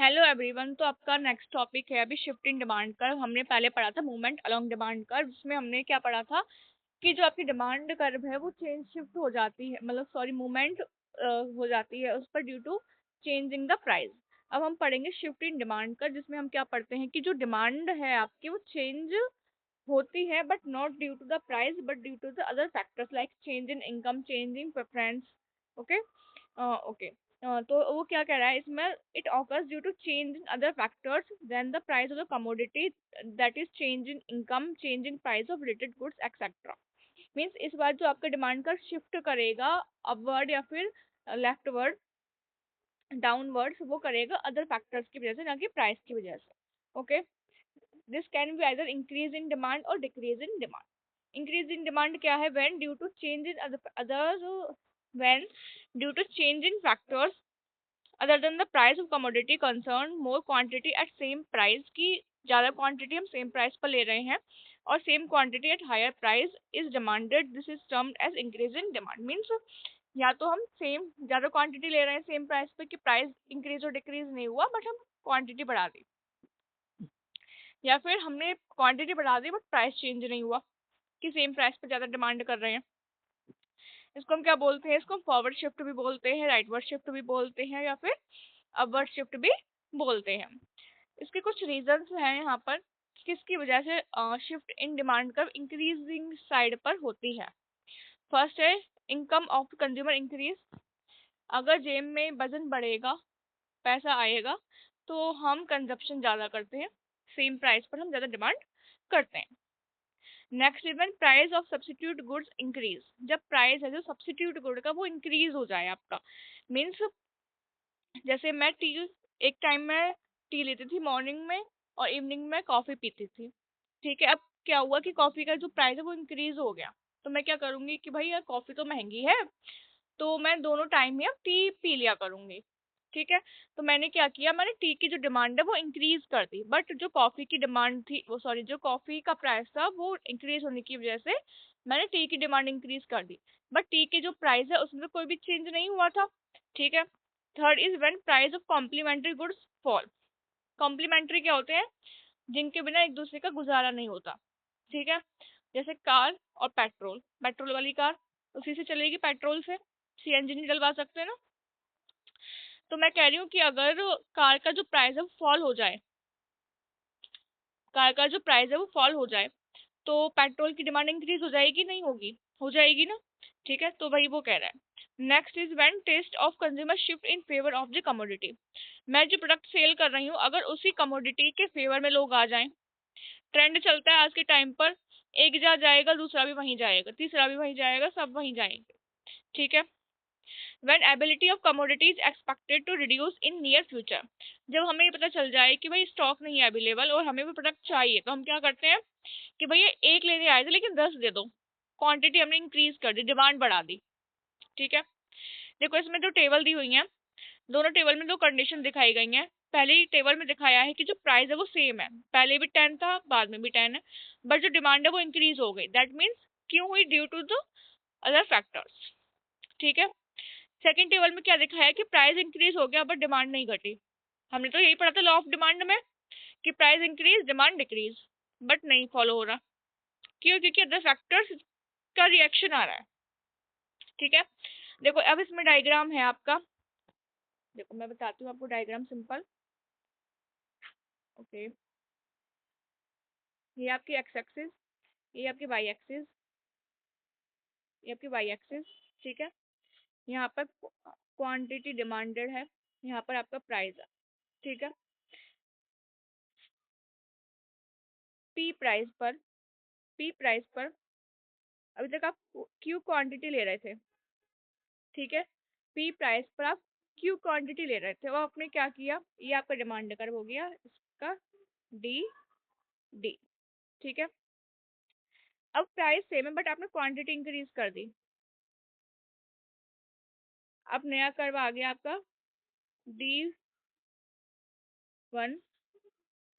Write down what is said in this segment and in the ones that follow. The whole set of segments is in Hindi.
Hello everyone. तो आपका नेक्स्ट टॉपिक है अभी शिफ्ट इन डिमांड कर्व। हमने पहले पढ़ा था मूवमेंट अलोंग डिमांड कर्व, जिसमें हमने क्या पढ़ा था कि जो आपकी डिमांड कर्व है वो चेंज शिफ्ट हो जाती है, मतलब सॉरी मूवमेंट हो जाती है उस पर due to changing the price. अब हम पढ़ेंगे शिफ्ट इन डिमांड कर्व, जिसमें हम क्या पढ़ते हैं कि जो डिमांड है आपकी वो चेंज होती है but not due to the price but due to the other factors like change in income, change in preference. Okay okay. तो वो क्या कह रहा है इसमें, it occurs due to change in other factors then the price of the commodity, that is change in income, change in price of related goods etcetera. Means इस बार जो आपका डिमांड का शिफ्ट करेगा अपवर्ड या फिर लेफ्टवर्ड, डाउनवर्ड्स, वो करेगा अदर फैक्टर्स की वजह से, ना कि प्राइस की वजह से। Okay. This can be either increase in demand और decrease in demand. Increase in demand क्या है, when due to change in other when due to change in factors other than the price of commodity concern more quantity at same price, की ज्यादा क्वांटिटी हम सेम प्राइस पर ले रहे हैं और same quantity at higher price is demanded, this is termed as increase in demand. Means या तो हम सेम ज्यादा क्वांटिटी ले रहे हैं सेम प्राइस पे कि प्राइस इंक्रीज और डिक्रीज नहीं हुआ बट हम क्वांटिटी बढ़ा दी, या फिर हमने क्वांटिटी बढ़ा दी बट प्राइस चेंज नहीं हुआ कि सेम प्राइस पे ज्यादा डिमांड कर रहे हैं। इसको हम क्या बोलते हैं, इसको फॉरवर्ड शिफ्ट भी बोलते हैं, राइटवर्ड शिफ्ट भी बोलते हैं, या फिर अपवर्ड शिफ्ट भी बोलते हैं। इसके कुछ रीजंस हैं यहाँ पर किसकी वजह से shift in demand curve increasing side पर होती है। फर्स्ट है इनकम ऑफ कंज्यूमर इंक्रीज। अगर जेब में वजन बढ़ेगा, पैसा आएगा, तो हम कंजप्शन ज्यादा करते हैं, सेम प्राइस पर हम ज्यादा डिमांड करते हैं। Next even price of substitute goods increase. जब प्राइस है जो सब्सिट्यूट गुड का वो इंक्रीज हो जाए आपका, मीन्स जैसे मैं टी, एक टाइम में टी लेती थी मॉर्निंग में और इवनिंग में कॉफी पीती थी। ठीक है, अब क्या हुआ कि कॉफी का जो प्राइस है वो इंक्रीज हो गया, तो मैं क्या करूंगी कि भाई यार कॉफी तो महंगी है, तो मैं दोनों टाइम में अब टी पी लिया करूंगी। ठीक है, तो मैंने क्या किया, मैंने टी की जो डिमांड है वो इंक्रीज कर दी, बट जो कॉफी की डिमांड थी वो सॉरी जो कॉफी का प्राइस था वो इंक्रीज होने की वजह से मैंने टी की डिमांड इंक्रीज कर दी, बट टी की जो प्राइस है उसमें तो कोई भी चेंज नहीं हुआ था। ठीक है। Third is when price of complementary goods fall. Complementary क्या होते हैं, जिनके बिना एक दूसरे का गुजारा नहीं होता। ठीक है, जैसे कार और पेट्रोल, पेट्रोल वाली कार उसी से चलेगी, पेट्रोल से सीएनजी नहीं डलवा सकते ना। तो मैं कह रही हूँ कि अगर कार का जो प्राइस है वो फॉल हो जाए, कार का जो प्राइस है वो फॉल हो जाए, तो पेट्रोल की डिमांड इंक्रीज हो जाएगी नहीं होगी, हो जाएगी ना। ठीक है, तो वही वो कह रहा है। Next is when taste of consumer shift in favour of the commodity. मैं जो प्रोडक्ट सेल कर रही हूँ अगर उसी कमोडिटी के फेवर में लोग आ जाएं, ट्रेंड चलता है आज के टाइम पर, एक जा जाएगा दूसरा भी वहीं जाएगा, तीसरा भी वहीं जाएगा, सब वहीं जाएंगे। ठीक है। when ability of commodity is expected to reduce in near future। जब हमें ये पता चल जाए कि भाई स्टॉक नहीं है अवेलेबल और हमें वो प्रोडक्ट चाहिए, तो हम क्या करते हैं कि भैया एक लेने आए थे लेकिन 10 दे दो, क्वांटिटी हमने इंक्रीज कर दी, डिमांड बढ़ा दी। ठीक है, देखो इसमें जो टेबल दी हुई है, दोनों टेबल में दो कंडीशन दिखाई गई हैं। पहले टेबल में दिखाया है कि जो प्राइस है वो सेम है, पहले भी 10 था बाद में भी 10 है, बट जो डिमांड है वो इंक्रीज हो गई, दैट मीन्स क्यों हुई, due to the other factors. ठीक है। सेकंड टेबल में क्या दिखाया है कि प्राइस इंक्रीज हो गया बट डिमांड नहीं घटी। हमने तो यही पढ़ा था लॉ ऑफ डिमांड में कि price increase demand decrease, but नहीं फॉलो हो रहा। क्यों, क्योंकि अदर फैक्टर्स का रिएक्शन आ रहा है। ठीक है, देखो अब इसमें डायग्राम है आपका, देखो मैं बताती हूँ आपको डायग्राम सिंपल। ओके, ये आपकी एक्स एक्सिस, ये आपकी वाई एक्सिस, ये आपकी वाई एक्सिस। ठीक है, यहाँ पर क्वांटिटी डिमांडेड है, यहाँ पर आपका प्राइस है। ठीक है, पी प्राइस पर, पी प्राइस पर अभी तक आप क्यू क्वांटिटी ले रहे थे। ठीक है, पी प्राइस पर आप क्यू क्वांटिटी ले रहे थे, वो आपने क्या किया, ये आपका डिमांड कर्व हो गया इसका डी डी। ठीक है, अब प्राइस सेम है बट आपने क्वांटिटी इंक्रीज कर दी, अब नया कर्व आ गया आपका D1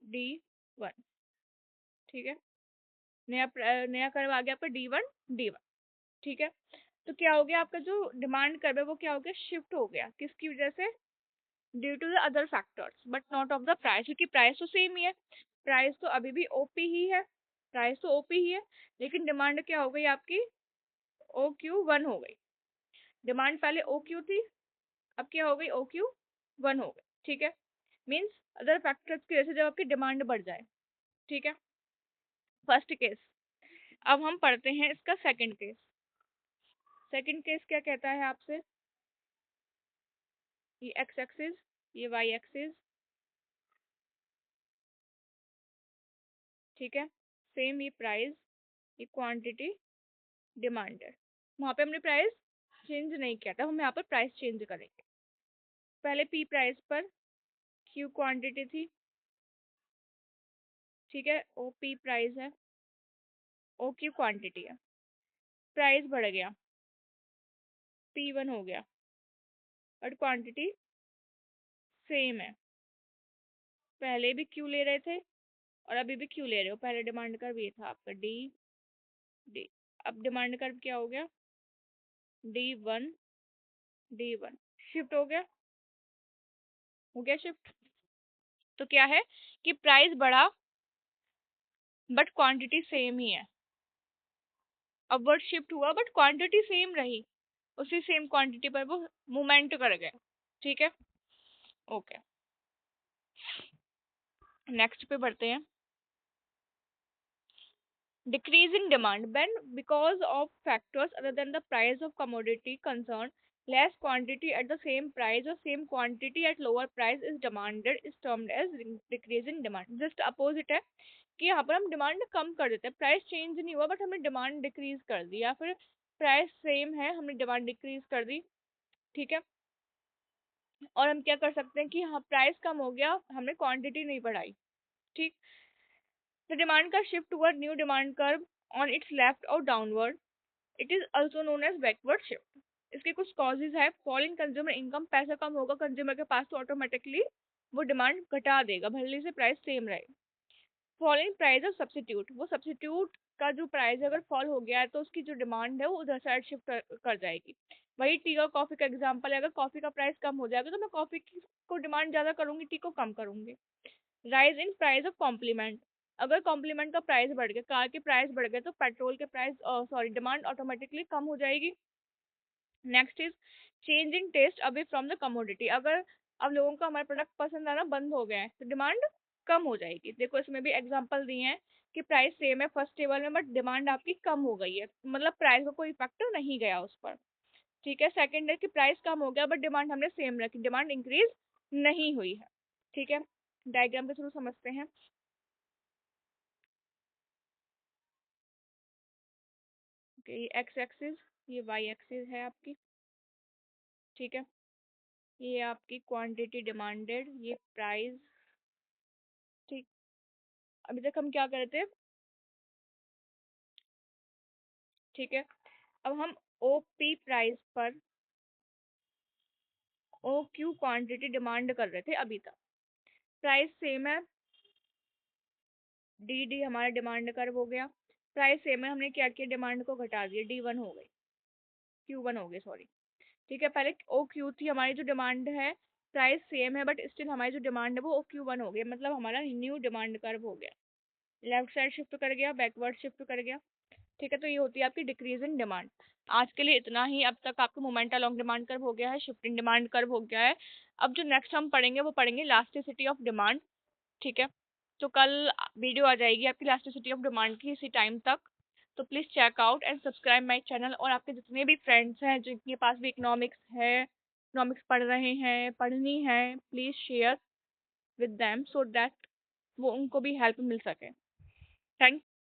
D1। ठीक है, नया कर्व आ गया आपका D1 D1। ठीक है, तो क्या हो गया आपका जो डिमांड कर्व है वो क्या हो गया, शिफ्ट हो गया, किसकी वजह से, due to the other factors but not of the price, क्योंकि प्राइस तो सेम ही है, प्राइस तो अभी भी ओपी ही है, प्राइस तो ओपी ही है, लेकिन डिमांड क्या हो गई आपकी, ओ क्यू वन हो गई। डिमांड पहले ओ क्यू थी, अब क्या हो गई, ओ क्यू वन हो गई। ठीक है, मीन्स अदर फैक्टर्स की वजह से जब आपकी डिमांड बढ़ जाए। ठीक है, फर्स्ट केस। अब हम पढ़ते हैं इसका सेकंड केस। सेकंड केस क्या कहता है आपसे, ये एक्स एक्सिस, ये वाई एक्सिस, ठीक है, सेम ये प्राइस, ये क्वांटिटी, डिमांड है। वहां पे हमने प्राइस चेंज नहीं किया था, हम यहाँ पर प्राइस चेंज करेंगे। पहले पी प्राइस पर क्यू क्वांटिटी थी, ठीक है, ओ पी प्राइस है, ओ क्यू क्वांटिटी है, प्राइस बढ़ गया, पी वन हो गया, और क्वांटिटी सेम है। पहले भी क्यू ले रहे थे और अभी भी क्यू ले रहे हो, पहले डिमांड कर्व ये था आपका डी डी, अब डिमांड कर्व क्या हो गया, D one D one, shift हो गया शिफ्ट। तो क्या है कि प्राइस बढ़ा बट क्वांटिटी सेम ही है, अपवर्ड शिफ्ट हुआ बट क्वांटिटी सेम रही, उसी सेम क्वांटिटी पर वो मूवमेंट कर गए। ठीक है, ओके, नेक्स्ट पे बढ़ते हैं। Decrease in demand when because of factors other than the price of commodity concerned, less quantity at the same price or same quantity at lower price is demanded is termed as decrease in demand। Just opposite है कि यहाँ पर हम डिमांड कम कर देते हैं, प्राइस चेंज नहीं हुआ बट हमने डिमांड डिक्रीज कर दी, या फिर प्राइस सेम है हमने डिमांड डिक्रीज कर दी। ठीक है, और हम क्या कर सकते हैं कि हाँ प्राइस कम हो गया, हमने क्वांटिटी नहीं बढ़ाई। ठीक, द डिमांड का shift toward new demand curve on its left और downward, it is also known as backward shift. इसके कुछ कॉजेज है, फॉल इन कंज्यूमर इनकम, पैसा कम होगा कंज्यूमर के पास तो ऑटोमेटिकली वो डिमांड घटा देगा भले से प्राइस सेम रहे। Fall in price of substitute, वो सब्सिट्यूट का जो प्राइस है अगर फॉल हो गया है तो उसकी जो डिमांड है वो उधर साइड शिफ्ट कर जाएगी। वही टी और कॉफी का एग्जांपल है, अगर कॉफी का प्राइस कम हो जाएगा तो मैं कॉफी को डिमांड ज्यादा करूंगी, टी को कम करूंगी। Rise in price of complement, अगर कॉम्प्लीमेंट का प्राइस बढ़ गया, कार के प्राइस बढ़ गए तो पेट्रोल के प्राइस सॉरी डिमांड ऑटोमेटिकली कम हो जाएगी। Next is changing taste away from the commodity, अगर अब लोगों को हमारा प्रोडक्ट पसंद आना बंद हो गया है तो डिमांड कम हो जाएगी। देखो इसमें भी एग्जांपल दिए हैं कि प्राइस सेम है फर्स्ट टेबल में बट डिमांड आपकी कम हो गई है, मतलब प्राइस का कोई इफेक्ट नहीं गया उस पर। ठीक है, सेकंड है कि प्राइस कम हो गया बट डिमांड हमने सेम रखी, डिमांड इंक्रीज नहीं हुई है। ठीक है, डायग्राम के थ्रू समझते हैं। ओके, ये एक्स एक्सिस, ये वाई एक्सिस है आपकी। ठीक है, ये आपकी क्वांटिटी डिमांडेड, ये प्राइस। ठीक, अभी तक हम क्या कर रहे थे। ठीक है, अब हम ओ पी प्राइस पर ओ क्यू क्वांटिटी डिमांड कर रहे थे अभी तक, प्राइस सेम है, डी डी हमारा डिमांड कर्व हो गया, प्राइस सेम है, हमने क्या किया डिमांड को घटा दिया, डी वन हो गई, क्यू वन हो गई सॉरी। ठीक है, पहले ओ क्यू थी हमारी जो डिमांड है, प्राइस सेम है बट स्टिल हमारी जो डिमांड है वो ओ क्यू वन हो गई, मतलब हमारा न्यू डिमांड कर्व हो गया, लेफ्ट साइड शिफ्ट कर गया, बैकवर्ड शिफ्ट कर गया। ठीक है, तो ये होती है आपकी डिक्रीज इन डिमांड। आज के लिए इतना ही, अब तक आपको मोमेंट अलोंग डिमांड कर्व हो गया है, शिफ्ट इन डिमांड कर्व हो गया है। अब जो नेक्स्ट हम पढ़ेंगे वो पढ़ेंगे इलास्टिसिटी ऑफ डिमांड। ठीक है, तो कल वीडियो आ जाएगी आपकी इलास्टिसिटी ऑफ डिमांड की इसी टाइम तक, तो please check out and subscribe my channel, और आपके जितने भी फ्रेंड्स हैं जिनके पास भी इकोनॉमिक्स है, इकोनॉमिक्स पढ़ रहे हैं, पढ़नी है, please share with them so that वो उनको भी हेल्प मिल सके। थैंक